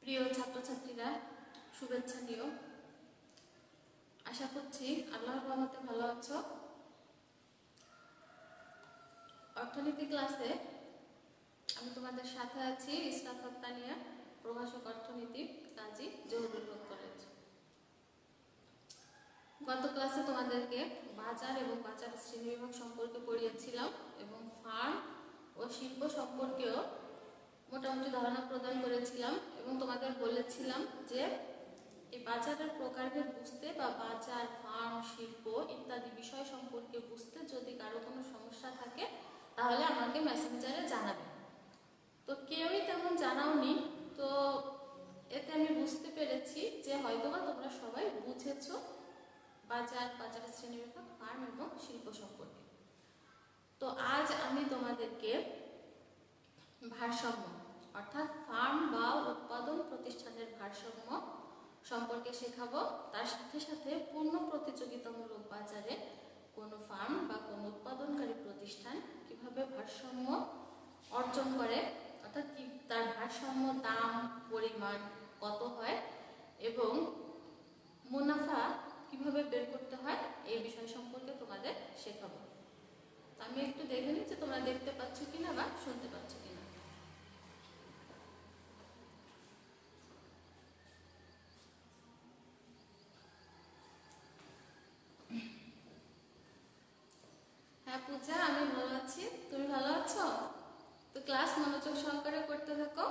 প্রিয় ছাত্রছাত্রীরা, শুভেচ্ছা নিও। আশা করছি আল্লাহর রহমতে ভালো আছো। অর্থনীতি ক্লাসে আমি তোমাদের সাথে আছি, ইসরাত তানিয়া, প্রভাষক অর্থনীতি, কাজী জহুরুল হক কলেজ। গত ক্লাসে তোমাদেরকে বাজার এবং বাজার শ্রেণীবিভাগ সম্পর্কে পড়িয়েছিলাম এবং ফার্ম ও শিল্প সম্পর্কেও মোটামুটি ধারণা প্রদান করেছিলাম এবং তোমাদের বলেছিলাম যে এই বাজারের প্রকারভেদ বুঝতে বা বাজার, ফার্ম, শিল্প ইত্যাদি বিষয় সম্পর্কে বুঝতে যদি কারো কোনো সমস্যা থাকে তাহলে আমাকে মেসেঞ্জারে জানাবে। তো কেউই তেমন জানাওনি, তো এতে আমি বুঝতে পেরেছি যে হয়তোবা তোমরা সবাই বুঝেছো বাজার, বাজারের শ্রেণীবিভাগ, ফার্ম এবং শিল্প সম্পর্কে। তো আজ আমি তোমাদেরকে ভারসাম্য অর্থাৎ ফার্ম বা উৎপাদন প্রতিষ্ঠানের ভারসাম্য সম্পর্কে শেখাবো। তার সাথে সাথে পূর্ণ প্রতিযোগিতামূলক বাজারে কোনো ফার্ম বা কোনো উৎপাদনকারী প্রতিষ্ঠান কিভাবে ভারসাম্য অর্জন করে, অর্থাৎ কি তার ভারসাম্য দাম, পরিমাণ কত হয় এবং মুনাফা কিভাবে বের করতে হয়, এই বিষয় সম্পর্কে তোমাদের শেখাবো। আমি একটু দেখে নিচ্ছি তোমরা দেখতে পাচ্ছ কিনা বা শুনতে পাচ্ছ কিনা। হ্যাঁ পূজা, আমি ভালো আছি, তুমি ভালো আছো? তো ক্লাস মনোযোগ সহকারে করতে থাকো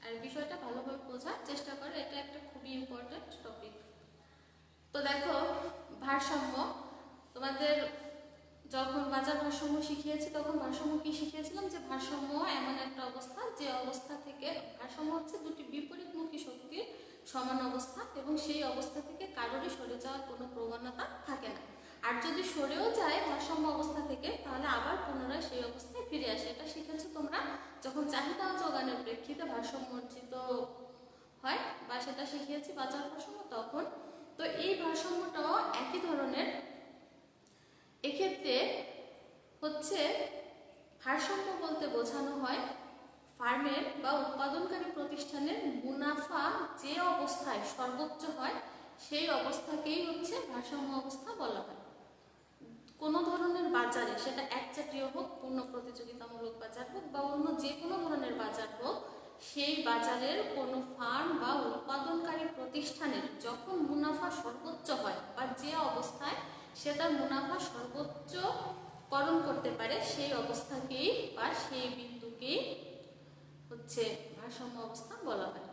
আর বিষয়টা ভালোভাবে বোঝার চেষ্টা করো, এটা একটা খুবই ইম্পর্টেন্ট টপিক। তো দেখো, ভারসাম্য তোমাদের যখন বাজার ভারসাম্য শিখিয়েছি তখন ভারসাম্য কি শিখিয়েছিলাম, যে ভারসাম্য এমন একটা অবস্থা যে অবস্থা থেকে, ভারসাম্য হচ্ছে দুটি বিপরীতমুখী শক্তির সমান অবস্থা এবং সেই অবস্থা থেকে কারোরই সরে যাওয়ার কোনো প্রবণতা থাকে না। আর যদি সরেও যায় ভারসাম্য অবস্থা থেকে তাহলে আবার পুনরায় সেই অবস্থায় ফিরে আসে। এটা শিখেছো তোমরা যখন চাহিদা ও যোগানের প্রেক্ষিতে ভারসাম্য অর্জিত হয়, বা সেটা শিখিয়েছি বাজার ভারসাম্য তখন। তো এই ভারসাম্যটাও একই ধরনের। এক্ষেত্রে হচ্ছে ভারসাম্য বলতে বোঝানো হয় ফার্মের বা উৎপাদনকারী প্রতিষ্ঠানের মুনাফা যে অবস্থায় সর্বোচ্চ হয় সেই অবস্থাকেই হচ্ছে ভারসাম্য অবস্থা বলা হয়। কোনো ধরনের বাজারে, সেটা একজাতীয় হোক, পূর্ণ প্রতিযোগিতামূলক বাজার হোক বা অন্য যে কোনো ধরনের বাজার হোক, সেই বাজারের কোনো ফার্ম বা উৎপাদনকারী প্রতিষ্ঠানের যখন মুনাফা সর্বোচ্চ হয় বা যে অবস্থায় সে তার মুনাফা সর্বোচ্চকরণ করতে পারে সেই অবস্থাকেই বা সেই বিন্দুকেই হচ্ছে ভারসাম্য অবস্থা বলা হয়।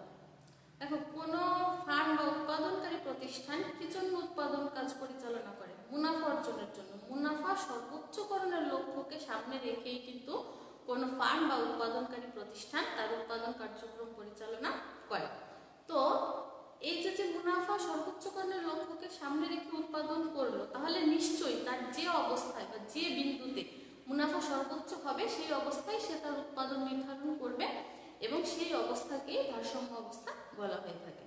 দেখো, কোনো ফার্ম বা উৎপাদনকারী প্রতিষ্ঠান কি জন্য উৎপাদন কাজ পরিচালনা করে? মুনাফা অর্জনের জন্য। মুনাফা সর্বোচ্চকরণের লক্ষ্যকে সামনে রেখেই কিন্তু কোনো ফার্ম বা উৎপাদনকারী প্রতিষ্ঠান তার উৎপাদন কার্যক্রম পরিচালনা করে। তো এই যে মুনাফা সর্বোচ্চকরণের লক্ষ্যকে সামনে রেখে উৎপাদন করলো, তাহলে নিশ্চয়ই তার যে অবস্থায় বা যে বিন্দুতে মুনাফা সর্বোচ্চ হবে সেই অবস্থায় সে তার উৎপাদন নির্ধারণ করবে এবং সেই অবস্থাকেই ভারসাম্য অবস্থা বলা হয়ে থাকে।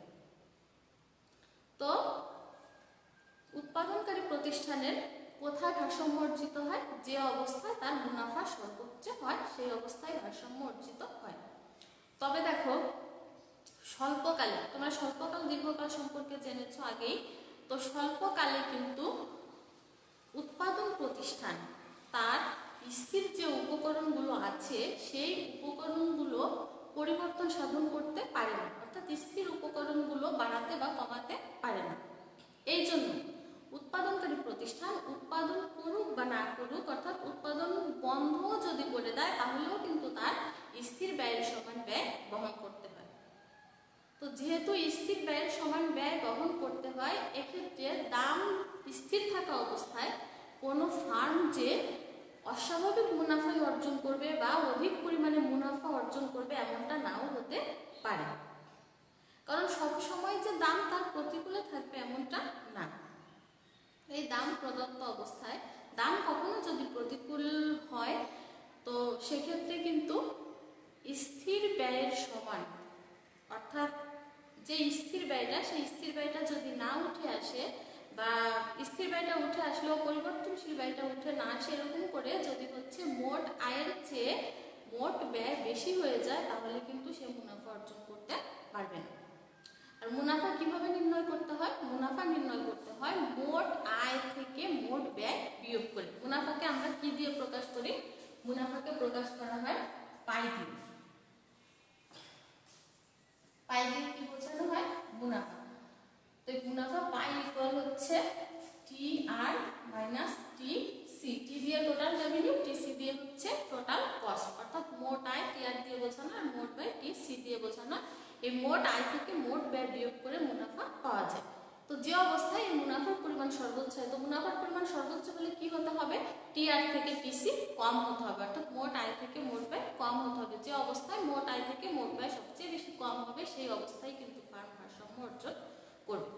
তো উৎপাদনকারী প্রতিষ্ঠানের কোথায় ভারসাম্য অর্জিত হয়? যে অবস্থায় তার মুনাফা সর্বোচ্চ হয় সেই অবস্থায় ভারসাম্য অর্জিত হয়। তবে দেখো, স্বল্পকালে, তোমরা স্বল্পকাল দীর্ঘকাল সম্পর্কে জেনেছো আগেই, তো স্বল্পকালে কিন্তু উৎপাদন প্রতিষ্ঠান তার স্থির যে উপকরণগুলো আছে সেই উপকরণগুলো পরিবর্তন সাধন করতে পারে না, অর্থাৎ স্থির উপকরণগুলো বাড়াতে বা কমাতে পারে না। এই জন্য উৎপাদনকারী প্রতিষ্ঠান উৎপাদন করুক বা না করুক, অর্থাৎ উৎপাদন বন্ধ যদি করে দেয় তাহলেও কিন্তু তার স্থির ব্যয়ের সমান ব্যয় বহন করতে হয়। তো যেহেতু স্থির ব্যয়ের সমান ব্যয় বহন করতে হয়, এক্ষেত্রে দাম স্থির থাকা অবস্থায় কোনো ফার্ম যে অস্বাভাবিক মুনাফা অর্জন করবে বা অধিক পরিমাণে মুনাফা অর্জন করবে এমনটা নাও হতে পারে, কারণ সব সময় যে দাম তার প্রতিকূলে থাকবে এমনটা না। এই দাম প্রদত্ত অবস্থায় দাম কখনো যদি প্রতিকূল হয় তো সেক্ষেত্রে কিন্তু স্থির ব্যয়ের সমান, অর্থাৎ যে স্থির ব্যয়টা সেই স্থির ব্যয়টা যদি না উঠে আসে বা স্থির ব্যয়টা উঠে আসলেও পরিবর্তনশীল ব্যয়টা উঠে না আসে, এরকম করে যদি হচ্ছে মোট আয়ের চেয়ে মোট ব্যয় বেশি হয়ে যায় তাহলে কিন্তু সে মুনাফা অর্জন করতে পারবে না। আর মুনাফা কিভাবে নির্ণয় করতে হয়? মুনাফা নির্ণয় করতে হয় মোট আয় থেকে মোট ব্যয় বিয়োগ করে। মুনাফাকে আমরা কি দিয়ে প্রকাশ করি? মুনাফাকে প্রকাশ করা হয় পাই দিয়ে। পাই দিয়ে কি বোঝানো হয়? মুনাফা। তো মুনাফা পাই ইকুয়াল হচ্ছে টি আর মাইনাস টি সি। টি দিয়ে টোটাল রেভিনিউ, টি সি দিয়ে হচ্ছে টোটাল কস্ট, অর্থাৎ মোট আয় টি আর দিয়ে বোঝানো আর মোট ব্যয় টি সি দিয়ে বোঝানো। এই মোট আয় থেকে মোট ব্যয় বিয়োগ করে মুনাফা পাওয়া যায়। তো যে অবস্থায় এই মুনাফার পরিমাণ সর্বোচ্চ হয়, তো মুনাফার পরিমাণ সর্বোচ্চ হলে কি হতে হবে? টি আর থেকে টি সি কম হতে হবে, অর্থাৎ মোট আয় থেকে মোট ব্যয় কম হতে হবে। যে অবস্থায় মোট আয় থেকে মোট ব্যয় সবচেয়ে বেশি কম হবে সেই অবস্থায় কিন্তু ফার্ম ভারসাম্য অর্জন করবে।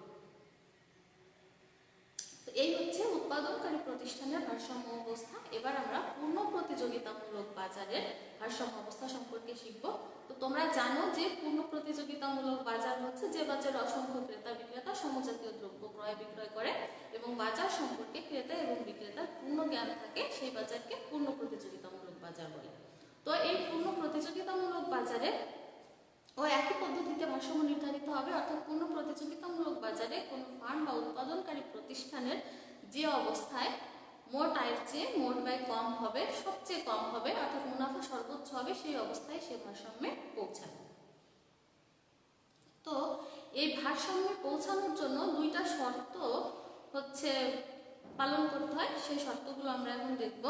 তো এই হচ্ছে উৎপাদনকারী প্রতিষ্ঠানের ভারসাম্য অবস্থা। এবার আমরা পূর্ণ প্রতিযোগিতামূলক বাজারের ভারসাম্য অবস্থা সম্পর্কে শিখব। তো তোমরা জানো যে পূর্ণ প্রতিযোগিতামূলক বাজার হচ্ছে যে বাজারে অসংখ্য ক্রেতা বিক্রেতা সমজাতীয় দ্রব্য ক্রয় বিক্রয় করে এবং বাজার সম্পর্কে ক্রেতা এবং বিক্রেতার পূর্ণ জ্ঞান থাকে, সেই বাজারকে পূর্ণ প্রতিযোগিতামূলক বাজার বলে। তো এই পূর্ণ প্রতিযোগিতামূলক বাজারে ও একই পদ্ধতিতে ভারসাম্য নির্ধারিত হবে, অর্থাৎ পূর্ণ প্রতিযোগিতামূলক বাজারে কোনো ফার্ম বা উৎপাদনকারী প্রতিষ্ঠানের যে অবস্থায় মোট আয়ের চেয়ে মোট ব্যয় কম হবে, সবচেয়ে কম হবে, অর্থাৎ মুনাফা সর্বোচ্চ হবে, সেই অবস্থায় সে ভারসাম্যে পৌঁছাবে। তো এই ভারসাম্যে পৌঁছানোর জন্য দুইটা শর্ত হচ্ছে পালন করতে হয়, সেই শর্তগুলো আমরা এখন দেখব।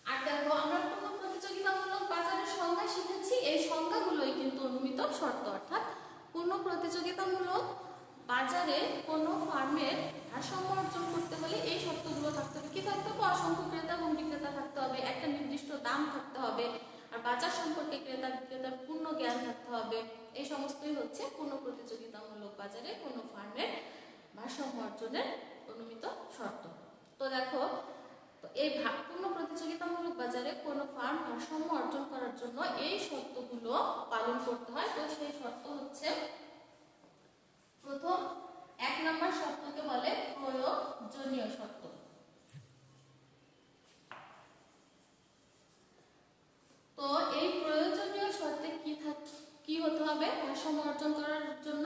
আর দেখো, আমরা পূর্ণ প্রতিযোগিতামূলক বাজারের সংজ্ঞা শিখেছি, এই সংজ্ঞাগুলোই কিন্তু অনুমিত শর্ত। অর্থাৎ পূর্ণ প্রতিযোগিতামূলক বাজারে কোনো ফার্মের ভারসাম্য অর্জন করতে হলে এই শর্তগুলো থাকতে হবে। কি থাকতে হবে? অসংখ্য ক্রেতা এবং বিক্রেতা থাকতে হবে, একটা নির্দিষ্ট দাম থাকতে হবে, আর বাজার সম্পর্কে ক্রেতা বিক্রেতার পূর্ণ জ্ঞান থাকতে হবে। এই সমস্তই হচ্ছে পূর্ণ প্রতিযোগিতামূলক বাজারে কোনো ফার্মের ভারসাম্য অর্জনের অনুমিত শর্ত। তো দেখো, তো এই পূর্ণ প্রতিযোগিতামূলক বাজারে কোনো ফার্ম ভারসাম্য অর্জন করার জন্য এই শর্তগুলো পালন করতে হয়। তো সেই শর্ত হচ্ছে, প্রথম 1 নম্বর শর্তকে বলে প্রয়োজনীয় শর্ত। তো এই প্রয়োজনীয় শর্তে কি হতে হবে? ভারসাম্য অর্জন করার জন্য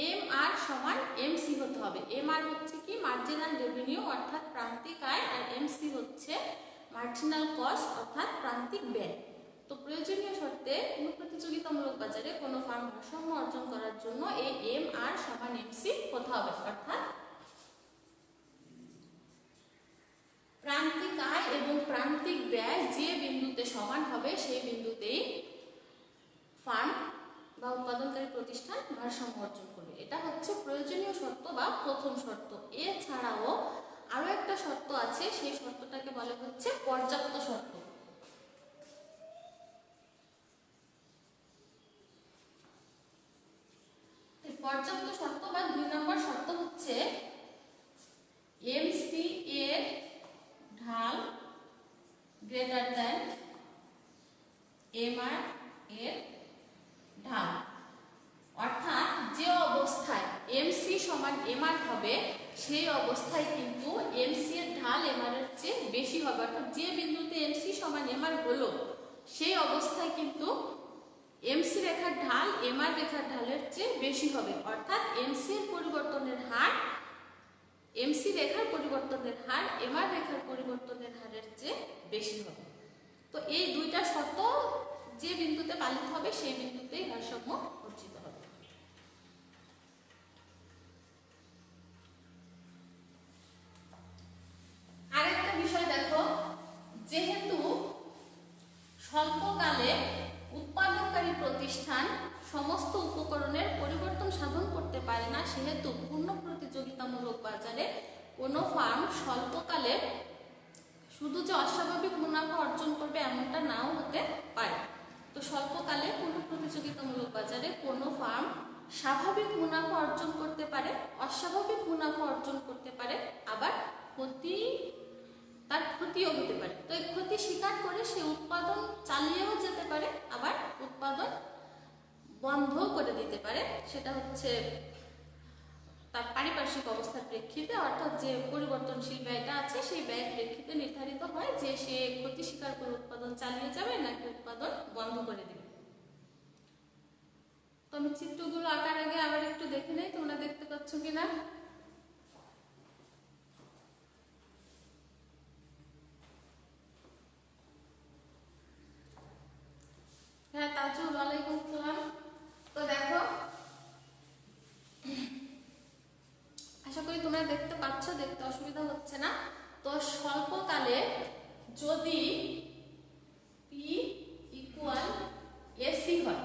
এম আর সমান এমসি হতে হবে। এম আর হচ্ছে কি? মার্জিনাল রেভিনিউ অর্থাৎ প্রান্তিক আয়, আর এমসি হচ্ছে মার্জিনাল কস্ট অর্থাৎ প্রান্তিক ব্যয়। তো প্রয়োজনীয় শর্তে কোনো প্রতিযোগিতামূলক বাজারে কোনো ফার্ম ভারসাম্য অর্জন করার জন্য এই এম আর সমান এমসি হতে হবে, অর্থাৎ প্রান্তিক আয় এবং প্রান্তিক ব্যয় যে বিন্দুতে সমান হবে সেই বিন্দুতেই ফার্ম বা উৎপাদনকারী প্রতিষ্ঠান ভারসাম্য অর্জন করবে। এটা হচ্ছে প্রয়োজনীয় শর্ত বা প্রথম শর্ত। এছাড়াও আরো একটা শর্ত আছে, সেই শর্তটাকে বলা হচ্ছে পর্যাপ্ত শর্ত। পর্যাপ্ত শর্ত বা 2 নম্বর শর্ত হচ্ছে এমসি এর ঢাল গ্রেটার দ্যান এমআর এর ঢাল। অর্থাৎ যে অবস্থায় এমসি সমান এমআর হবে সেই অবস্থায় কিন্তু এমসি এর ঢাল এমআর এর চেয়ে বেশি হবে। অর্থাৎ যে বিন্দুতে এমসি সমান এমআর হলো সেই অবস্থায় কিন্তু এমসি রেখার ঢাল এমআর রেখার ঢালের চেয়ে বেশি হবে। অর্থাৎ এমসি এর পরিবর্তনের হার, এমসি রেখার পরিবর্তনের হার এমআর রেখার পরিবর্তনের হারের চেয়ে বেশি হবে। তো এই দুইটা শর্ত যে বিন্দুতে পালিত হবে সেই বিন্দুতেই ভারসাম্য অর্জিত হবে। আরেকটা বিষয় দেখো, যেহেতু স্বল্পকালে উৎপাদনকারী প্রতিষ্ঠান সমস্ত উপকরণের পরিবর্তন সাধন করতে পারে না, সেহেতু পূর্ণ প্রতিযোগিতামূলক বাজারে কোনো ফার্ম স্বল্পকালে শুধু যে অস্বাভাবিক মুনাফা অর্জন করবে এমনটা নাও হতে পারে। তো স্বল্পকালে পূর্ণ প্রতিযোগিতামূলক বাজারে কোনো ফার্ম স্বাভাবিক মুনাফা অর্জন করতে পারে, অস্বাভাবিক মুনাফা অর্জন করতে পারে, আবার তার ক্ষতিও হতে পারে। তো এই ক্ষতি স্বীকার করে সে উৎপাদন চালিয়েও যেতে পারে, আবার উৎপাদন বন্ধও করে দিতে পারে। সেটা হচ্ছে তার পারিপার্শ্বিক অবস্থার প্রেক্ষিতে, অর্থাৎ যে পরিবর্তনশীল ব্যয়টা আছে সেই ব্যয়ের প্রেক্ষিতে নির্ধারিত হয় যে সে ক্ষতি স্বীকার করে উৎপাদন চালিয়ে যাবে নাকি উৎপাদন বন্ধ করে দেবে। তো আমি চিত্রগুলো আঁকার আগে আবার একটু দেখে নেই তোমরা দেখতে পাচ্ছ কিনা। হ্যাঁ তাজুল, ওয়ালাইকুম আসসালাম। তো দেখো, আশা করি তোমরা দেখতে পাচ্ছ, দেখতে অসুবিধা হচ্ছে না। তো স্বল্পকালে যদি পি ইকুয়াল এসি হয়,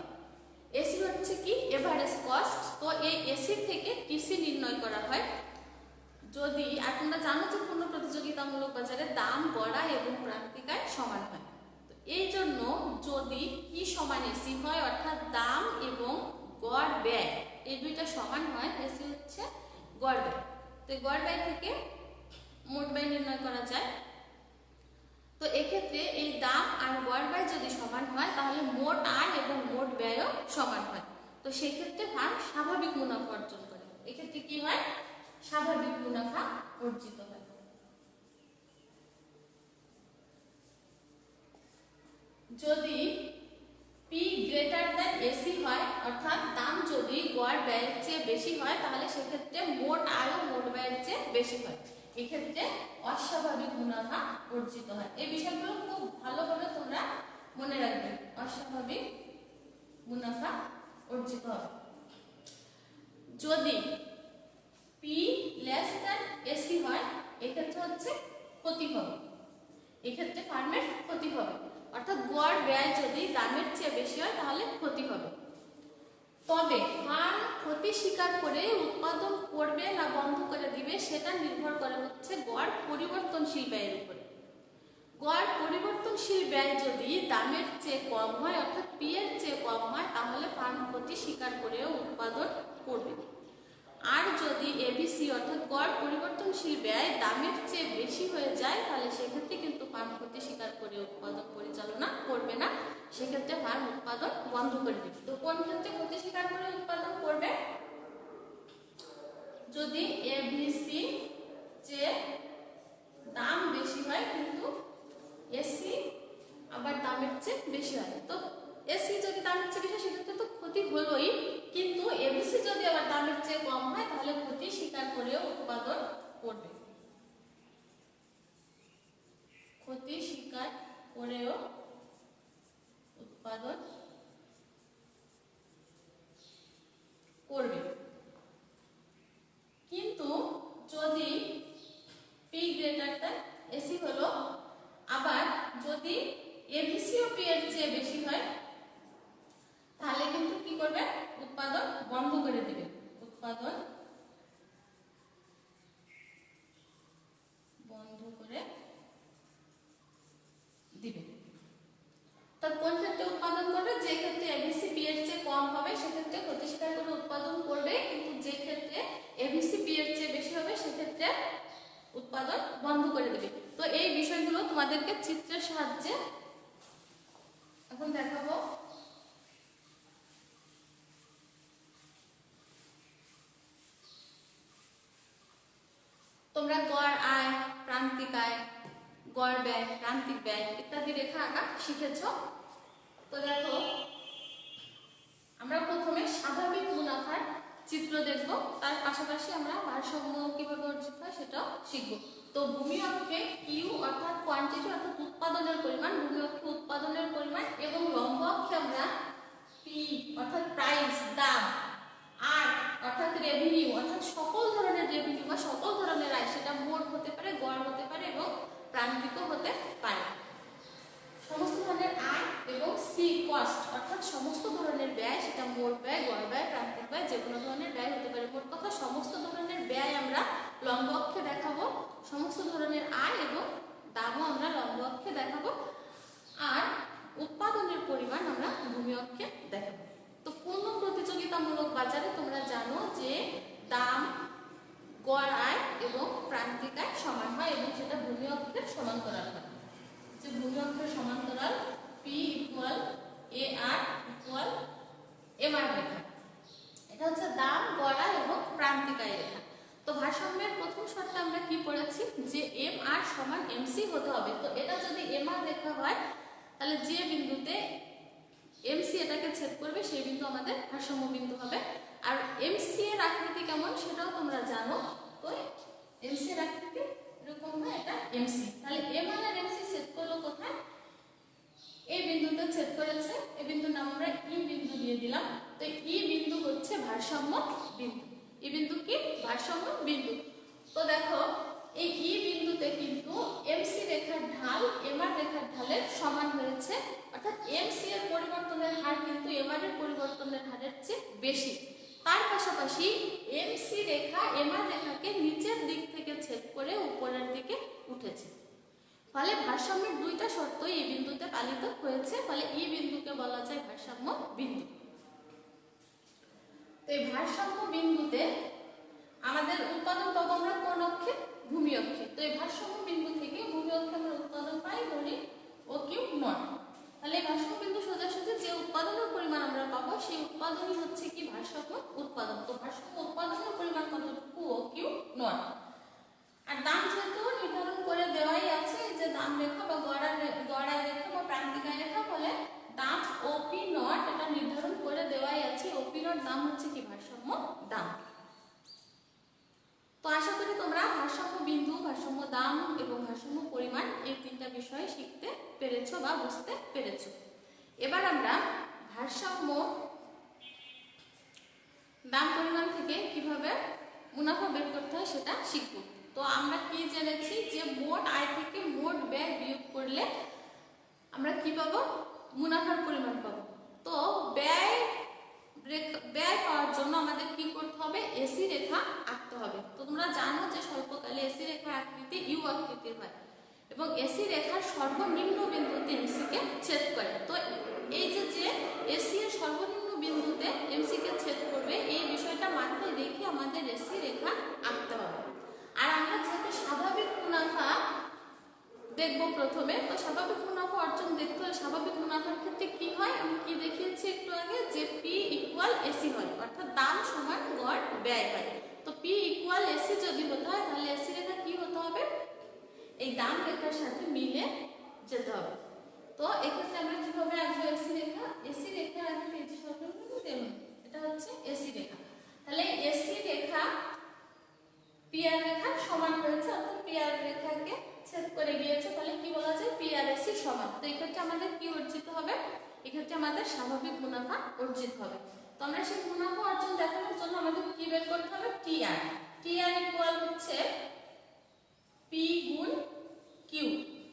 এসি হচ্ছে কি এভারেজ কস্ট, তো এই এসি থেকে টিসি নির্ণয় করা হয় যদি, আর তোমরা জানো যে পূর্ণ প্রতিযোগিতামূলক বাজারে দাম গড়া এবং প্রান্তিকায় সমান হয়। তো এই জন্য যদি পি সমান এসি হয়, অর্থাৎ দাম এবং গড় ব্যয় এই দুইটা সমান হয়, এসি হচ্ছে গড় ব্যয়, তো গড় ব্যয় থেকে মোট ব্যয় নির্ণয় করা যায়। তো এক্ষেত্রে এই দাম আর গড় ব্যয় যদি সমান হয় তাহলে মোট আয় এবং মোট ব্যয়ও সমান হয়। তো সেক্ষেত্রে ফার্ম স্বাভাবিক মুনাফা অর্জন করে। এক্ষেত্রে কি হয়, স্বাভাবিক মুনাফা অর্জিত হয়। যদি পি গ্রেটার দ্যান এসি হয়, অর্থাৎ দাম যদি গড় ব্যয়ের চেয়ে বেশি হয় তাহলে সেক্ষেত্রে মোট আয় ও মোট ব্যয়ের চেয়ে বেশি হয়, এক্ষেত্রে অস্বাভাবিক মুনাফা অর্জিত হয়। এই বিষয়গুলো খুব ভালোভাবে তোমরা মনে রাখবে, অস্বাভাবিক মুনাফা অর্জিত হবে। যদি পি লেস দ্যান এসি হয়, এক্ষেত্রে হচ্ছে ক্ষতি হবে, এক্ষেত্রে ফার্মের ক্ষতি হবে, অর্থাৎ গড় ব্যয় যদি দামের চেয়ে বেশি হয় তাহলে ক্ষতি হবে। তবে ফার্ম ক্ষতি স্বীকার করে উৎপাদন করবে না বন্ধ করে দিবে সেটা নির্ভর করে হচ্ছে গড় পরিবর্তনশীল ব্যয়ের উপরে। গড় পরিবর্তনশীল ব্যয় যদি দামের চেয়ে কম হয়, অর্থাৎ পি এর চেয়ে কম হয়, তাহলে ফার্ম ক্ষতি স্বীকার করেও উৎপাদন করবে। আর যদি এবিসি অর্থাৎ গড় পরিবর্তনশীল ব্যয় দামের চেয়ে বেশি হয়ে যায় তাহলে সেক্ষেত্রে কিন্তু ফার্ম ক্ষতি স্বীকার করে উৎপাদন পরিচালনা করবে না, সেক্ষেত্রে ফার্ম উৎপাদন বন্ধ করে দেবে। তো কোন ক্ষেত্রে ক্ষতি স্বীকার করে উৎপাদন করবে, যদি এবিসি চেয়ে দাম বেশি হয় কিন্তু এসি আবার দামের চেয়ে বেশি হয়। তো এসি যদি দামের চেয়ে বেশি সেক্ষেত্রে তো ক্ষতি হলোই, কিন্তু এবিসি যদি আবার দামের চেয়ে কম হয় তাহলে ক্ষতি স্বীকার করেও উৎপাদন করবে, ক্ষতি স্বীকার করেও উৎপাদন করবে। কিন্তু যদি পি গ্রেটার দ্যান এসি হলো, আবার যদি এবিসি ও পি এর চেয়ে বেশি হয় তাহলে কিন্তু কি করবে, উৎপাদন বন্ধ করে দিবে, উৎপাদন বন্ধ করে দিবে। তো কোন ক্ষেত্রে উৎপাদন করবে, যে ক্ষেত্রে এবিসি পি এর চেয়ে কম হবে সেক্ষেত্রে ক্ষতি স্বীকার করে উৎপাদন করবে, কিন্তু যে ক্ষেত্রে এবিসি পি এর চেয়ে বেশি হবে সেক্ষেত্রে উৎপাদন বন্ধ করে দেবে। তো এই বিষয়গুলো তোমাদেরকে চিত্রের সাহায্যে এখন দেখাবো। তোমরা গড় আয়, প্রান্তিক আয়, গড় ব্যয়, প্রান্তিক ব্যয় ইত্যাদি রেখা আঁকা শিখেছ। তো দেখো, আমরা প্রথমে স্বাভাবিক মুনাফার চিত্র দেখব, তার পাশাপাশি আমরা ভারসাম্য কিভাবে অর্জিত হয় সেটাও শিখব। তো ভূমি অক্ষে কিউ অর্থাৎ কোয়ান্টিটি অর্থাৎ উৎপাদনের পরিমাণ, ভূমি অক্ষে উৎপাদনের পরিমাণ, এবং লম্ব অক্ষে আমরা পি অর্থাৎ প্রাইস দাম, আর অর্থাৎ রেভিনিউ অর্থাৎ সকল ধরনের রেভিনিউ বা সকল ধরনের আয়, সেটা মোট হতে পারে, গড় হতে পারে এবং প্রান্তিকও হতে পারে, সমস্ত ধরনের আয়, এবং সি কস্ট অর্থাৎ সমস্ত ধরনের ব্যয়, সেটা মোট ব্যয়, গড় ব্যয়, প্রান্তিক ব্যয়, যে কোনো ধরনের ব্যয় হতে পারে। মোট কথা সমস্ত ধরনের ব্যয় আমরা লম্ব অক্ষে দেখাবো, সমস্ত ধরনের আয় এবং দামও আমরা লম্ব অক্ষে দেখাবো, আর উৎপাদনের পরিমাণ আমরা ভূমি অক্ষে দেখাবো। তো পূর্ণ প্রতিযোগিতামূলক বাজারে তোমরা জানো যে দাম, গড় আয় এবং প্রান্তিক আয় সমান হয় এবং সেটা ভূমি অক্ষের সমান্তরাল হয়। যে ভূমি অক্ষের সমান্তরাল পি ইকুয়াল এ আর ইকুয়াল এম আর রেখা, এটা হচ্ছে দাম, গড় আয় এবং প্রান্তিক আয় রেখা। কি পড়েছি যে এম আর সমান এমসি হতে হবে। তো এটা যদি এম আর রেখা হয় তাহলে যে বিন্দুতে এমসি এটাকে ছেদ করবে সেই বিন্দু আমাদের ভারসাম্য বিন্দু হবে। আর এমসি এর আকৃতি কেমন সেটাও তোমরা জানো। তো এমসি এর আকৃতি এরকম হয়, এটা এমসি। তাহলে এম আর এমসি ছেদ করলো কোথায়? এই বিন্দুতে ছেদ করেছে। এই বিন্দুর নাম আমরা ই বিন্দু দিয়ে দিলাম। তো ই বিন্দু হচ্ছে ভারসাম্য বিন্দু। ই বিন্দু কি? ভারসাম্য বিন্দু। তো দেখো এই ই বিন্দুতে কিন্তু এমসি রেখার ঢাল এম আর রেখার ঢালের সমান হয়েছে, অর্থাৎ এমসি এর পরিবর্তনের হার কিন্তু এম আর এর পরিবর্তনের হারের চেয়ে বেশি। তার পাশাপাশি এমসি রেখা এম আর রেখাকে নিচের দিক থেকে ছেদ করে উপরের দিকে উঠেছে। ফলে ভারসাম্যের দুইটা শর্ত এই বিন্দুতে পালিত হয়েছে। ফলে এই বিন্দুকে বলা যায় ভারসাম্য বিন্দু। তো এই ভারসাম্য বিন্দুতে আমাদের উৎপাদন পাবো আমরা কোন অক্ষে? ভূমি অক্ষে। তো এই ভারসাম্য বিন্দু থেকে ভূমি অক্ষে আমরা উৎপাদন পাই ধরি ও কিউ নট। তাহলে এই ভারসাম্য বিন্দু সোজাসুজি যে উৎপাদনের পরিমাণ আমরা পাবো সেই উৎপাদনই হচ্ছে কি ভারসাম্য উৎপাদন। তো ভারসাম্য উৎপাদনের পরিমাণ কতটুকু? ও কিউ নট। আর দাম যেহেতু নির্ধারণ করে দেওয়াই আছে, যে দাম রেখা বা গড়া রেখা বা প্রান্তিকা রেখা বলে দাম ওপি নট, এটা নির্ধারণ করে দেওয়াই আছে। ওপি নট দাম হচ্ছে কি ভারসাম্য দাম। তো আশা করি তোমরা ভারসাম্য বিন্দু, ভারসাম্য দাম এবং ভারসাম্য পরিমাণ এই তিনটা বিষয় শিখতে পেরেছো বা বুঝতে পেরেছো। এবার আমরা ভারসাম্য দাম পরিমাণ থেকে কিভাবে মুনাফা বের করতে হয় সেটা শিখব। তো আমরা কি জেনেছি যে মোট আয় থেকে মোট ব্যয় বিয়োগ করলে আমরা কি পাবো? মুনাফার পরিমাণ পাবো। তো ব্যয় পাওয়ার জন্য আমাদের কি করতে হবে? এসি রেখা আঁকতে হবে। তো তোমরা জানো যে স্বল্পকালে এসি রেখার আকৃতি ইউ আকৃতির হয় এবং এসি রেখার সর্বনিম্ন বিন্দুতে এমসি কে ছেদ করে। তো এই যে এসি এর সর্বনিম্ন বিন্দুতে এমসি কে ছেদ করবে, এই বিষয়টা মাথায় রেখে আমাদের এসি রেখা আঁকতে হবে। আর আমরা যেহেতু স্বাভাবিক মুনাফা দেখবো প্রথমে, তো স্বাভাবিক মুনাফা অর্জন দেখতে হলে স্বাভাবিক মুনাফার ক্ষেত্রে কি হয় আমি কি দেখিয়েছি একটু আগে, যে পি ইকুয়াল এসি হয়, অর্থাৎ দাম সমান গড় ব্যয় হয়। তো পি ইকুয়াল এসি যদি হতে হয় তাহলে এসি রেখা কি হতে হবে? এই দাম রেখার সাথে মিলে যেতে হবে। তো এক্ষেত্রে আমরা কিভাবে আঁকবো এসি রেখা? এসি রেখা আঁকতে এই যে সর্বনিম্ন দেখুন এটা হচ্ছে এসি রেখা। তাহলে এসি রেখা পি আর রেখার সমান হয়েছে, অর্থাৎ পি আর রেখাকে ছেদ করে গিয়েছে। তাহলে কি বলা যায়? পি আর এসি সমান। তো এক্ষেত্রে আমাদের কি অর্জিত হবে? এক্ষেত্রে আমাদের স্বাভাবিক মুনাফা অর্জিত হবে। তো আমরা সেই মুনাফা অর্জন দেখানোর জন্য আমাদের কি বের করতে হবে? টি আর। টি আর ইকুয়াল হচ্ছে পি গুণ কিউ।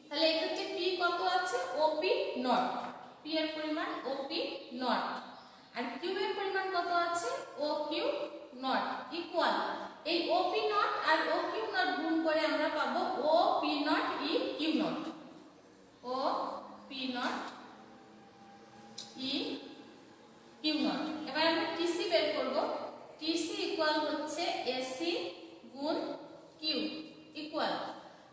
তাহলে এক্ষেত্রে পি কত আছে? ওপি নট। পি এর পরিমাণ ওপি নট। আর কিউ এর পরিমাণ কত আছে? ও কিউ নট ইকুয়াল এই ওপি নট আর ও কিউ নট গুণ করে আমরা পাবো O P naught E Q naught. O P naught E Q naught. এবার আমরা টিসি বের করব। টিসি ইকুয়াল হচ্ছে এসি গুণ কিউ ইকুয়াল,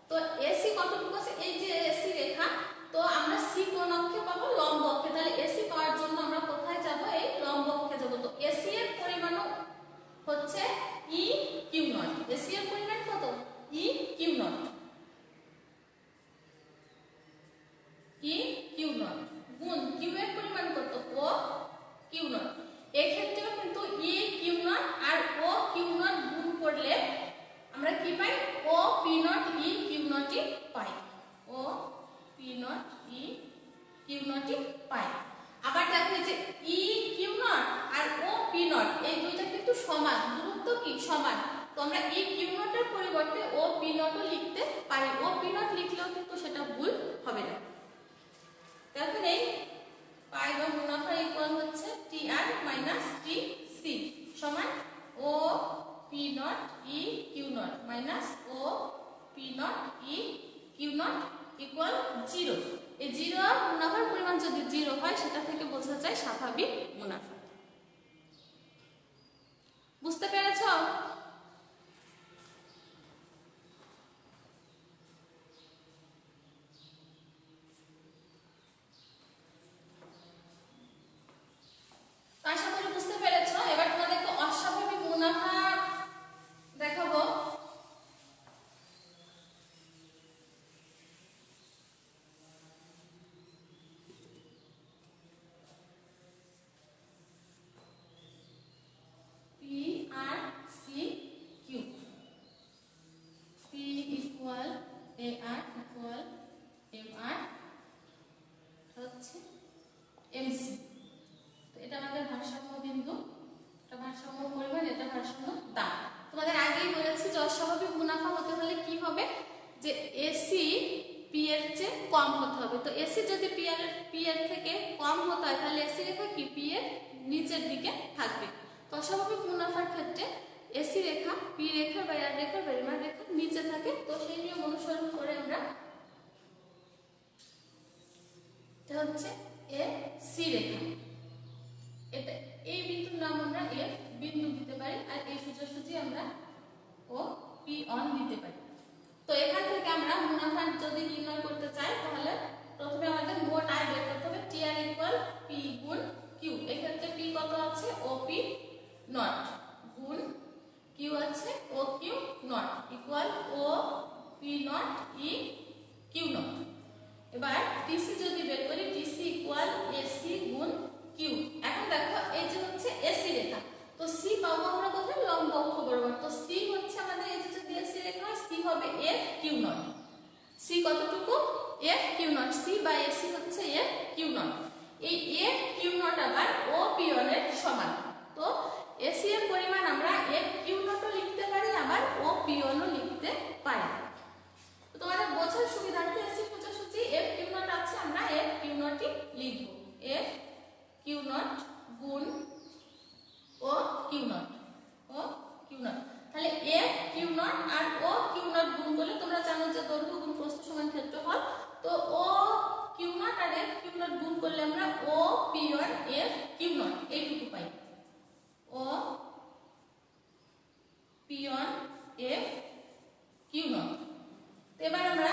তো এসি কতটুকু আছে? এই যে এসি রেখা, তো আমরা সি কোন অক্ষে পাবো? লম্ব অক্ষে। তাহলে এসি পাওয়ার জন্য আমরা কোথায় যাব? এই লম্ব অক্ষে যাব। তো এসি এর পরিমাণ হচ্ছে ই কিউ নট। এসি এর পরিমাণ কত? E Q naught. E Q naught গুণ কিউ এর পরিমাণ কত? O Q naught. এক্ষেত্রেও কিন্তু ই কিউ নট আর ও কিউ নট গুণ করলে আমরা কি পাই? O P naught E Q নটই পাই। O P naught E Q নটই পাই। আবার দেখো যে ই কিউ নট আর ও পি নট এই দুইটা কিন্তু সমান, দূরত্ব কি সমান। তো আমরা ই কিউ নটের পরিবর্তে ও পি নটও লিখতে পারি। ও পি নট লিখলেও কিন্তু সেটা ভুল হবে না। দেখো এই পাই বা মুনাফা ইকুয়াল হচ্ছে টি আর মাইনাস টি সি সমান O P naught E Q naught minus O P naught E Q naught equal 0। এই 0 মুনাফার পরিমাণ যদি 0 হয় সেটা থেকে বোঝা যায় স্বাভাবিক মুনাফা। বুঝতে পেরেছো? আশা করি বুঝতে পেরেছো। এবার তোমাদেরকে অস্বাভাবিক মুনাফা দেখাবো। এমসি। তো এটা আমাদের ভারসাম্য বিন্দু, এটা ভারসাম্য পরিমাণ, এটা ভারসাম্য দাম। তোমাদের আগেই বলেছি যে অস্বাভাবিক মুনাফা হতে হলে কি হবে, যে এসি পি এর চেয়ে কম হতে হবে। তো এসি যদি পি এর থেকে কম হতে হয় তাহলে এসি রেখা কি পি এর নিচের দিকে থাকবে। তো অস্বাভাবিক মুনাফার ক্ষেত্রে এসি রেখা পি রেখা বা আর রেখা বা এমআর রেখা নিচে থাকে। তো সেই নিয়ম অনুসরণ করে আমরা এটা হচ্ছে এ সি রেখা, এটা এই বিন্দুর নাম আমরা এফ বিন্দু দিতে পারি, আর এই সোজাসুজি আমরা ও পি অন দিতে পারি। তো এখান থেকে আমরা মুনাফা যদি নির্ণয় করতে চাই তাহলে প্রথমে আমাদের মোট আয় বের করতে হবে। টি আর ইকুয়াল পি গুণ কিউ। এক্ষেত্রে পি কত আছে, ও পি নট গুণ কিউ আছে O Q naught equal O P naught E Q naught. এবার টিসি যদি বের করি, টিসি ইকুয়াল এসি গুণ কিউ। এখন দেখো এই যে হচ্ছে এসি রেখা, তো সি পাবো আমরা কোথায়, লম্ব অক্ষ বরাবর। তো সি হচ্ছে আমাদের এই যে যদি এসি রেখা, সি হবে এফ কিউ নট। সি কতটুকু, এফ কিউ নট। সি বা এসি হচ্ছে এফ কিউ নট। এই এফ কিউ নট আবার ও পি এর সমান। তো এসি এর পরিমাণ আমরা এফ কিউ নটও লিখতে পারি, আবার ও পি ও লিখতে পারি। তো তোমাদের বোঝার সুবিধার্থে এসি সোজাসুজি এফ কিউ নট আছে, আমরা এফ কিউ নটই লিখব। এফ কিউ নট গুণ O Q naught, O Q naught. তাহলে এফ কিউ নট আর ও কিউ নট গুণ করলে তোমরা জানো যে দৈর্ঘ্য গুণ প্রস্থ সমান ক্ষেত্রফল। তো ও কিউ নট আর এফ কিউ নট গুণ করলে আমরা O P on F Q naught এইটুকু পাই। O P on F Q naught. এবার আমরা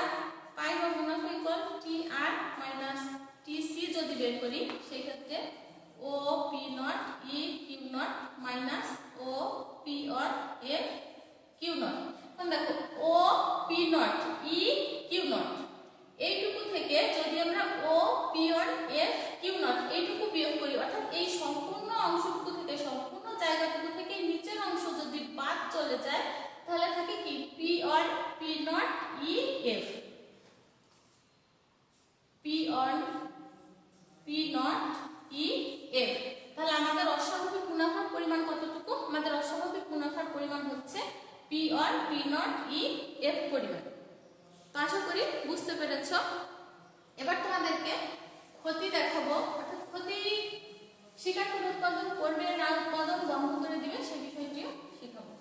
পাই বা মুনাফা equal T R minus T C যদি বের করি, সেই ক্ষেত্রে O P naught E Q naught minus O P on F Q naught. এখন দেখো O P naught E Q naught এইটুকু থেকে যদি আমরা O P on F Q naught এইটুকু বিয়োগ করি, অর্থাৎ এই সম্পূর্ণ অংশটুকু থেকে, সম্পূর্ণ জায়গাটুকু থেকে নিচের অংশ যদি বাদ চলে যায় তাহলে থাকে কি P on P naught E F, P on P naught E F. তাহলে আমাদের অস্বাভাবিক মুনাফার পরিমাণ কতটুকু, আমাদের অস্বাভাবিক মুনাফার পরিমাণ হচ্ছে P on P naught E F পরিমাণ। তো আশা করি বুঝতে পেরেছ। এবার তোমাদেরকে ক্ষতি দেখাবো, অর্থাৎ ক্ষতি স্বীকার করে উৎপাদন করবে না উৎপাদন বন্ধ করে দিবে সেই বিষয়টিও শেখাবো।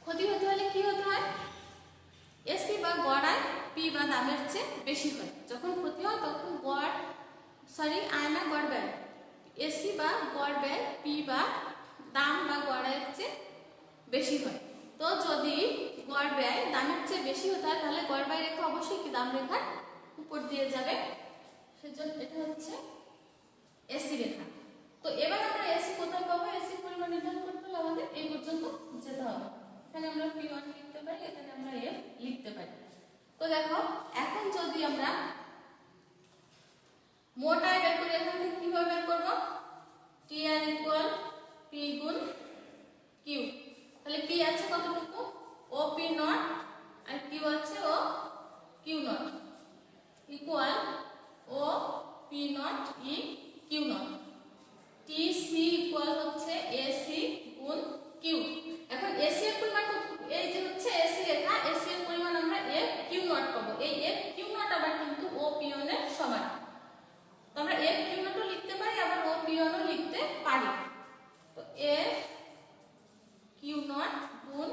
ক্ষতি হতে হলে কি হতে হয়, এসি বা গড় আয় পি বা দামের চেয়ে বেশি হয়। যখন ক্ষতি হয় তখন আয় না গড় ব্যয়, এসি বা গড় ব্যয় পি বা দাম বা গড় আয়ের চেয়ে বেশি হয়। তো যদি গড় ব্যয় দামের চেয়ে বেশি হতে হয় তাহলে গড় ব্যয় রেখা অবশ্যই কি দাম রেখার উপর দিয়ে যাবে, সেজন্য এটা হচ্ছে এসি রেখা। তো এবার আমরা এসি কোথায় পাবো, এসি পরিমাণ নির্ধারণ করতে হলে আমাদের এই পর্যন্ত যেতে হবে। এখানে আমরা পি ওয়ান লিখতে পারি, এখানে আমরা এফ লিখতে পারি। তো দেখো এখন যদি আমরা মোট আয় বের করি, এখান থেকে কিভাবে বের করবো, টি আর ইকুয়াল পি গুণ কিউ। তাহলে পি আছে কতটুকু, ও পি নট, আর কিউ আছে O Q naught equal O P naught E Q naught. T C equal হচ্ছে এসি গুণ কিউ। এখন এসি এর পরিমাণ এই যে হচ্ছে এসি রেখা, এসি এর পরিমাণ আমরা এফ কিউ নট পাবো। এই এফ কিউ নট আবার কিন্তু ও পি অন এর সমান। তো আমরা এফ কিউ নটও লিখতে পারি, আবার ও পি অনও লিখতে পারি। তো এফ কিউ নট গুণ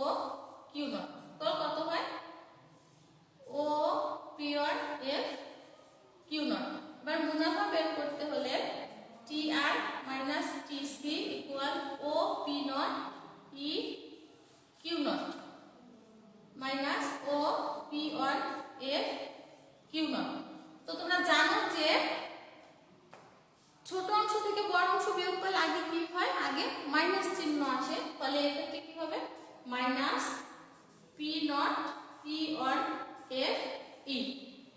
ও কিউ নট তো কত হয়, O P on F Q naught. এবার মুনাফা বের করতে হলে T R minus T C equal O P naught E Q naught minus O P on F Q naught. তো তোমরা জানো যে ছোট এক্ষেত্রে কি হবে minus P naught P on F E.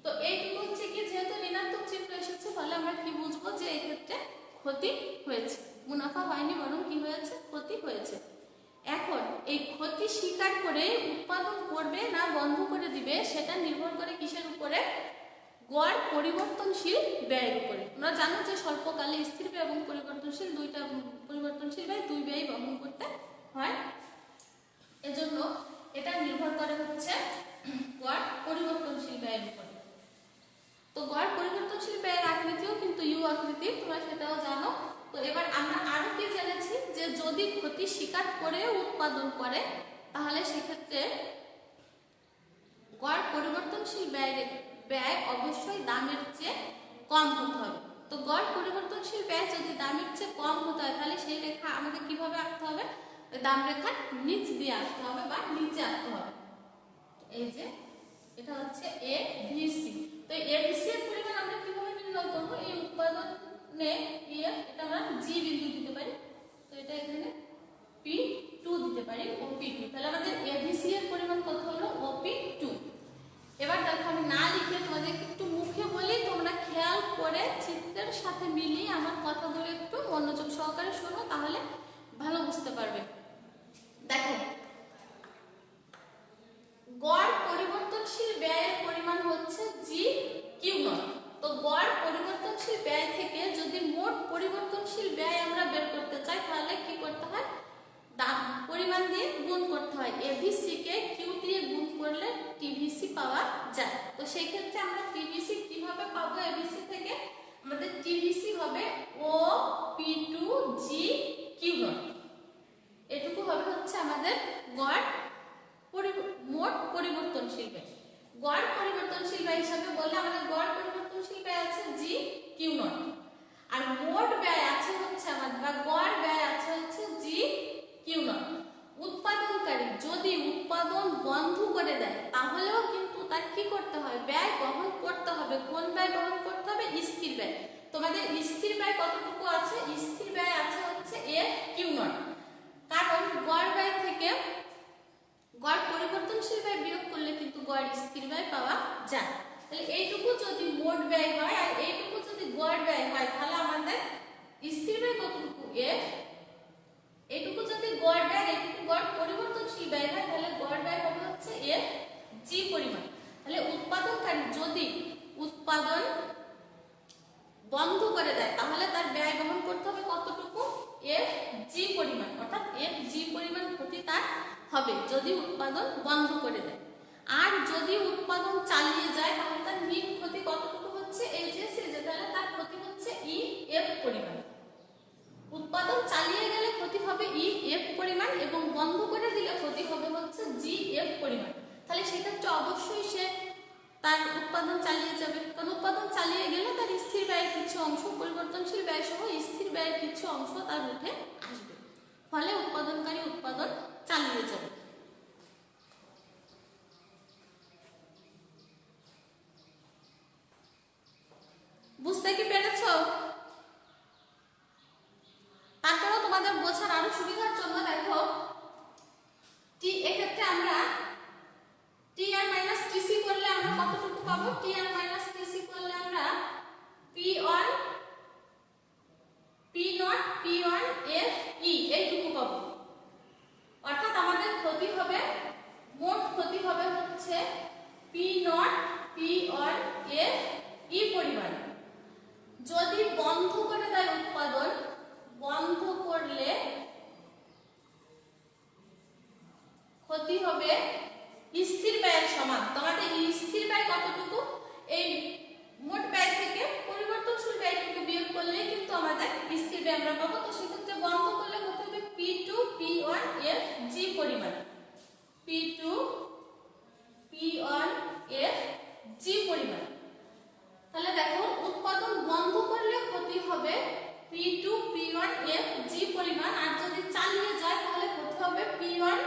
তো এইটুকু হচ্ছে কি যেহেতু ঋণাত্মক চিহ্ন এসেছে ফলে আমরা কি বুঝবো যে এই ক্ষেত্রে ক্ষতি হয়েছে, মুনাফা হয়নি বরং কি হয়েছে ক্ষতি হয়েছে। এখন এই ক্ষতি স্বীকার করে উৎপাদন করবে না বন্ধ করে দিবে সেটা নির্ভর করে কিসের উপরে, গড় পরিবর্তনশীল ব্যয়ের উপরে। তোমরা জানো যে স্বল্পকালে স্থির ব্যয় এবং পরিবর্তনশীল দুইটা পরিবর্তনশীল ব্যয় দুই ব্যয় বহন করতে হয়, এজন্য এটা নির্ভর করে হচ্ছে গড় পরিবর্তনশীল ব্যয়ের উপরে। তো গড় পরিবর্তনশীল ব্যয়ের আকৃতিও কিন্তু ইউ আকৃতি, তোমরা সেটাও জানো। তো এবার আমরা আরো কি জেনেছি যে যদি ক্ষতি স্বীকার করে উৎপাদন করে তাহলে সেক্ষেত্রে গড় পরিবর্তনশীল ব্যয় অবশ্যই দামের চেয়ে কম হতে হবে। তো গড় পরিবর্তনশীল ব্যয় যদি দামের চেয়ে কম হতে হয় তাহলে সেই রেখা আমাদের কিভাবে আঁকতে হবে, দাম রেখার নিচ দিয়ে আঁকতে হবে বা নিচে আঁকতে হবে। এই যে এটা হচ্ছে এ বি সি। তো এ বি সি এর পরিমাণ আমরা কিভাবে নির্ণয় করব, এই উৎপাদনে এটা আমরা জি বিন্দু দিতে পারি, তো এটা এখানে P2 দিতে পারি OP2। তাহলে আমাদের ABC এর পরিমাণ কত হলো OP2। এবার দেখো আমি না লিখে তোমাদের একটু মুখে বলি, তোমরা খেয়াল করে চিত্রের সাথে মিলিয়ে আমার কথাগুলো একটু মনোযোগ সহকারে শোনো, তাহলে ভালো বুঝতে পারবে। দেখো গড় পরিবর্তনশীল ব্যয়ের পরিমাণ হচ্ছে জি কিউ নট। তো গড় পরিবর্তনশীল ব্যয় থেকে যদি মোট পরিবর্তনশীল ব্যয় আমরা বের করতে চাই তাহলে কি করতে হয়, দাম পরিমাণ দিয়ে গুণ করতে হয়। এভিসি কে কিউ দিয়ে গুণ করলে টিভিসি পাওয়া যায়। তো সেই ক্ষেত্রে আমরা টিভিসি কিভাবে পাবো, এভিসি থেকে আমাদের টিভিসি হবে ও পি2 জি কিউ নট। এটুকু হবে হচ্ছে আমাদের গড় মোট পরিবর্তনশীল ব্যয়। গড় পরিবর্তনশীল ব্যয় হিসাবে বললে আমাদের গড় পরিবর্তনশীল ব্যয় আছে জি কিউ নট, আর মোট ব্যয় আছে হচ্ছে আমাদের বা গড় ব্যয় আছে হচ্ছে জি কিউ নট। উৎপাদনকারী যদি উৎপাদন বন্ধ করে দেয় তাহলেও কিন্তু তার কি করতে হয়, ব্যয় বহন করতে হবে। কোন ব্যয় বহন করতে হবে, স্থির ব্যয়। তোমাদের স্থির ব্যয় কতটুকু আছে, স্থির ব্যয় আছে হচ্ছে এফ কিউ নট, কারণ গড় ব্যয় থেকে গড় পরিবর্তনশীল ব্যয় বিয়োগ করলে কিন্তু গড় স্থির ব্যয় পাওয়া যায়। তাহলে এইটুকু যদি মোট ব্যয় হয় আর এইটুকু যদি গড় ব্যয় হয় তাহলে আমাদের স্থির ব্যয় কতটুকু এফ, এইটুকু যদি গড় ব্যয় এইটুকু গড় পরিবর্তনশীল ব্যয় হয় তাহলে গড় ব্যয় হবে হচ্ছে এফ জি পরিমাণ। তাহলে উৎপাদনকারী যদি উৎপাদন বন্ধ করে দেয় তাহলে তার ব্যয় বহন করতে হবে কতটুকু, এফ জি পরিমাণ, অর্থাৎ এফ জি পরিমাণ ক্ষতি তার হবে যদি উৎপাদন বন্ধ করে দেয়। আর যদি উৎপাদন চালিয়ে যায় তাহলে তার নিট ক্ষতি কতটুকু হচ্ছে, এই যে তাহলে তার ক্ষতি হচ্ছে ই এফ পরিমাণ। উৎপাদন চালিয়ে গেলে ক্ষতি হবে ই এফ পরিমাণ এবং বন্ধ করে দিলে ক্ষতি হবে হচ্ছে জি এফ পরিমাণ। তাহলে সেক্ষেত্রে অবশ্যই সে তার উৎপাদন চালিয়ে যাবে, কারণ উৎপাদন চালিয়ে গেলে তার স্থির ব্যয়ের কিছু অংশ, পরিবর্তনশীল ব্যয় সহ স্থির ব্যয়ের কিছু অংশ তার উঠে আসবে, ফলে উৎপাদনকারী উৎপাদন চালিয়ে যাবে। বুঝতে কি পেরেছো? তারপরেও তোমাদের বোঝার আরো সুবিধার জন্য দেখো টি, এক্ষেত্রে আমরা টি আর মাইনাস টিসি করলে আমরা কতটুকু পাবো, টি আর মাইনাস টিসি করলে আমরা P one P not P one F E এইটুকু পাবো। অর্থাৎ আমাদের ক্ষতি হবে, মোট ক্ষতি হবে হচ্ছে P not P one F E পরিমাণ। যদি বন্ধ করে দেয় উৎপাদন, বন্ধ করলে ক্ষতি হবে স্থির ব্যয়ের সমান। তোমাদের স্থির ব্যয় কতটুকু, এই মোট ব্যয় থেকে পরিবর্তনশীল ব্যয়টুকু বিয়োগ করলে কিন্তু আমাদের স্থির ব্যয় আমরা পাবো। তো সেক্ষেত্রে বন্ধ করলে কত হবে, P2 P1 F G পরিমাণ, P2 P1 F G পরিমাণ। তাহলে দেখো উৎপাদন বন্ধ করলে ক্ষতি হবে P2 P1 F G পরিমাণ, আর যদি চালিয়ে যায় তাহলে ক্ষতি হবে P1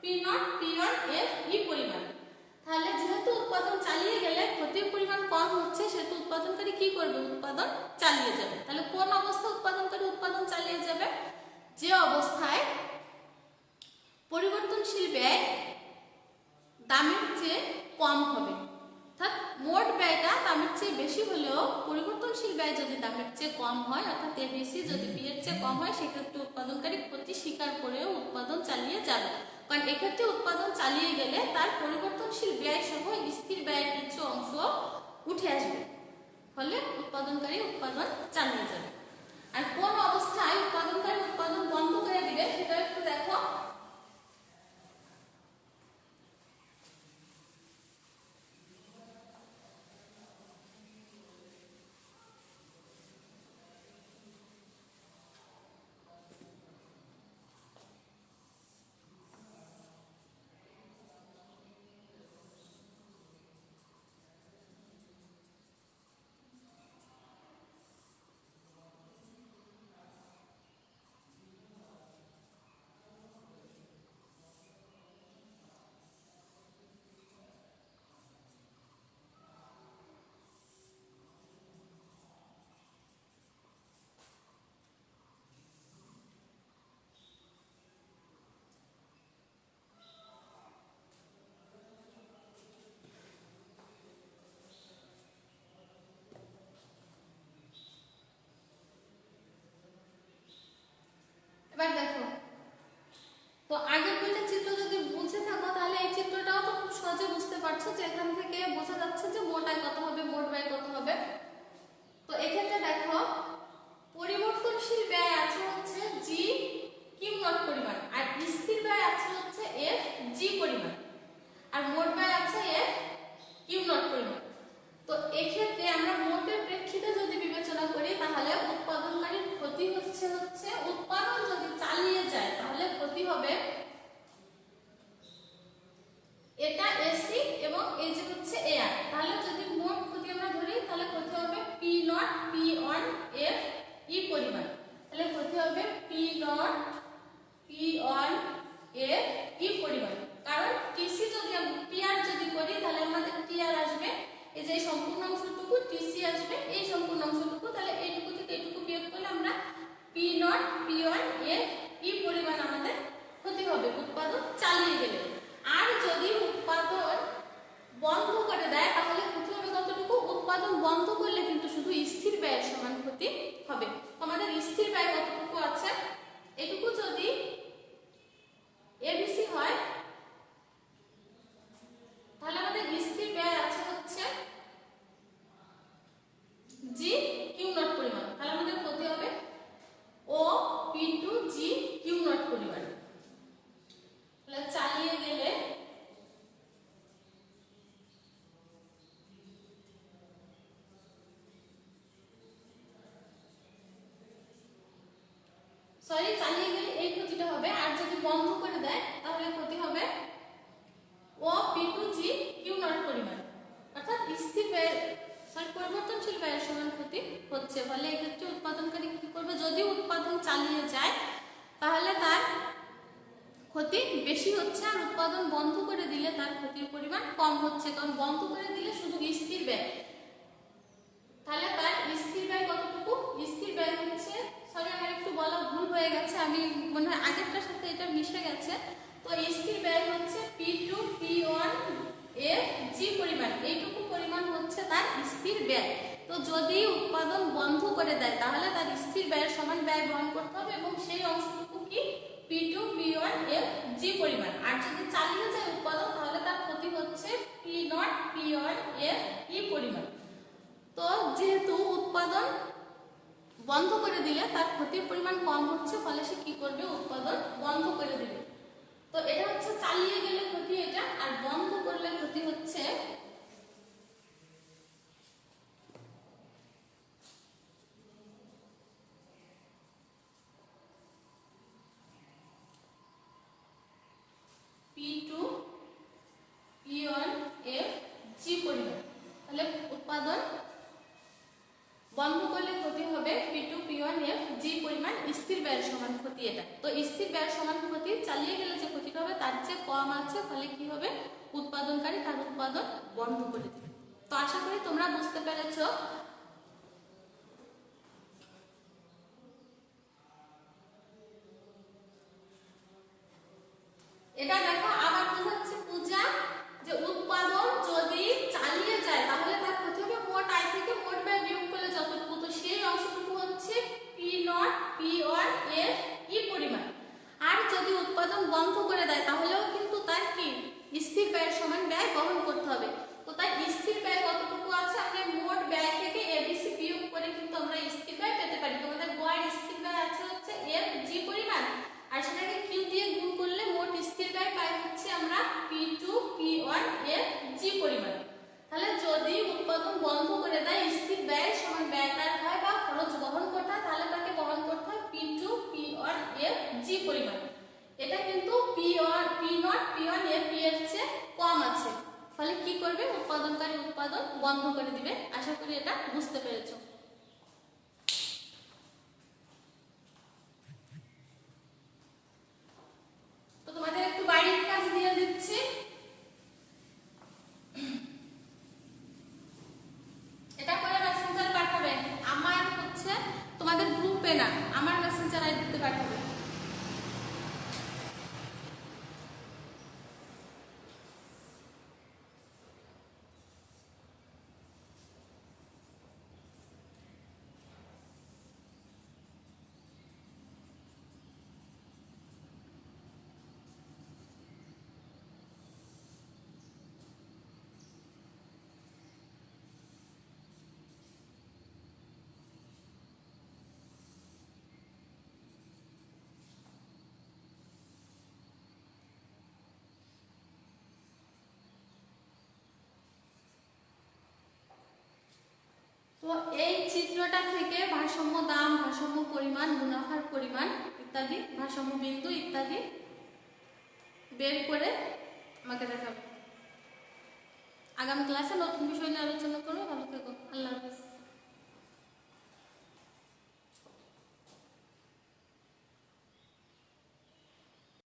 P0 P1 F E পরিমাণ। তাহলে যেহেতু উৎপাদন চালিয়ে গেলে ক্ষতির পরিমাণ কম হচ্ছে সেহেতু উৎপাদনকারী কি করবে, উৎপাদন চালিয়ে যাবে। তাহলে কোন অবস্থায় উৎপাদনকারী উৎপাদন চালিয়ে যাবে, যে অবস্থায় পরিবর্তনশীল ব্যয় দামের চেয়ে কম হবে, অর্থাৎ মোট ব্যয়টা দামের চেয়ে বেশি হলেও পরিবর্তনশীল ব্যয় যদি দামের চেয়ে কম হয়, অর্থাৎ এ বেশি যদি বি এর চেয়ে কম হয়, সেক্ষেত্রে উৎপাদনকারী ক্ষতি স্বীকার করেও উৎপাদন চালিয়ে যাবে। কারণ এক্ষেত্রে উৎপাদন চালিয়ে গেলে তার পরিবর্তনশীল ব্যয় সহ স্থির ব্যয়ের কিছু অংশ উঠে আসবে, ফলে উৎপাদনকারী উৎপাদন চালিয়ে যাবে। আর কোন অবস্থায় উৎপাদনকারী উৎপাদন বন্ধ করে দিবে সেটা একটু দেখো। এবার দেখো, তো আগের দুইটা চিত্র যদি বুঝে থাকো তাহলে এই চিত্রটাও তো খুব সহজে বুঝতে পারছো যে এখান থেকে বোঝা যাচ্ছে যে মোট আয় কত হবে, মোট ব্যয় কত হবে। তো এক্ষেত্রে দেখো, পরিবর্তনশীল ব্যয় আছে হচ্ছে জি কিউ নট পরিমাণ, আর স্থির ব্যয় আছে হচ্ছে এফ জি পরিমাণ, আর মোট ব্যয় আছে এফ কিউ নট পরিমাণ। তো এক্ষেত্রে আমরা মোটের প্রেক্ষিতে যদি বিবেচনা করি তাহলে উৎপাদনকারীর ক্ষতি হচ্ছে উৎপাদন যদি চালিয়ে যায় তাহলে ক্ষতি হবে এটা এসি এবং এই যে হচ্ছে এআর। তাহলে যদি মোট ক্ষতি আমরা ধরি তাহলে ক্ষতি হবে P naught P on F ই পরিমাণ। তাহলে ক্ষতি হবে P naught P on F ই পরিমাণ। কারণ টিসি যদি টিআর যদি করি তাহলে আমাদের টিআর আসবে, এই যে সম্পূর্ণ অংশটুকু, টিসি আসবে এই সম্পূর্ণ অংশটুকু, তাহলে এইটুকু থেকে এইটুকু বিয়োগ করলে আমরা P naught P on F ই পরিমাণ আমাদের ক্ষতি হবে উৎপাদন চালিয়ে গেলে। আর যদি উৎপাদন বন্ধ করে দেয় তাহলে ক্ষতি হবে কতটুকু? উৎপাদন বন্ধ করলে কিন্তু শুধু স্থির ব্যয়ের সমান ক্ষতি হবে। আমাদের স্থির ব্যয় কতটুকু আছে, এটুকু যদি এবিসি হয় তাহলে আমাদের স্থির ব্যয় আছে হচ্ছে জি কিউ নট পরিমাণ। তাহলে আমাদের ক্ষতি হবে O P two G Q naught পরিমাণ। তাহলে চালিয়ে গেলে চালিয়ে গেলে এই ক্ষতিটা হবে, আর যদি বন্ধ করে দেয় তাহলে ক্ষতি হবে O P two G Q naught পরিমাণ। অর্থাৎ স্থির ব্যয় পরিবর্তনশীল ব্যয়ের সমান ক্ষতি হচ্ছে, ফলে এক্ষেত্রে উৎপাদনকারী কি করবে? যদি উৎপাদন চালিয়ে যায় তাহলে তার ক্ষতি বেশি হচ্ছে, আর উৎপাদন বন্ধ করে দিলে তার ক্ষতির পরিমাণ কম হচ্ছে। কারণ বন্ধ করে দিলে শুধু স্থির ব্যয়, তাহলে তার স্থির ব্যয় কতটুকু? স্থির ব্যয় হচ্ছে, আমার একটু বলা ভুল হয়ে গেছে, আমি মনে হয় আগেরটার সাথে এটা মিশে গেছে। তো স্থির ব্যয় হচ্ছে P two P one F G পরিমাণ, এইটুকু পরিমাণ হচ্ছে তার স্থির ব্যয়। তো যদি উৎপাদন বন্ধ করে দেয় তাহলে তার স্থির ব্যয়ের সমান ব্যয় বহন করতে হবে, এবং সেই অংশটুকু কি? P two P one F G পরিমাণ। আর যদি চালিয়ে যায় উৎপাদন তাহলে তার ক্ষতি হচ্ছে P naught P one F E পরিমাণ। তো যেহেতু উৎপাদন বন্ধ করে দিলে তার ক্ষতির পরিমাণ কম হচ্ছে, ফলে সে কি করবে? উৎপাদন বন্ধ করে দিবে। তো এটা হচ্ছে চালিয়ে গেলে ক্ষতি এটা, আর বন্ধ করলে ক্ষতি হচ্ছে P two P one F G পরিমাণ। তাহলে উৎপাদন বন্ধ করলে ক্ষতি হবে P two P one F G পরিমাণ স্থির ব্যয়ের সমান ক্ষতি এটা। তো স্থির ব্যয়ের সমান ক্ষতি চালিয়ে গেলে যে ক্ষতিটা হবে তার চেয়ে কম আছে, ফলে কি হবে? উৎপাদনকারী তার উৎপাদন বন্ধ করে দেবে। তো আশা করি তোমরা বুঝতে পেরেছো। বন্ধ করে দিবে। আশা করি এটা বুঝতে পেরেছো। তো তোমাদের একটু বাড়ির কাজ দিয়ে দিচ্ছি। এটা করে মেসেঞ্জারে পাঠাবে। আমার হচ্ছে তোমাদের গ্রুপে না, আমার মেসেঞ্জার আইডিতে পাঠাবে। তো এই চিত্রটা থেকে ভারসাম্য দাম, ভারসাম্য পরিমাণ, মুনাফার পরিমাণ ইত্যাদি, ভারসাম্য বিন্দু ইত্যাদি বের করে আমাকে দেখাবে। আগামী ক্লাসে নতুন বিষয় নিয়ে আলোচনা করবো। ভালো থেকো। আল্লাহ হাফেজ।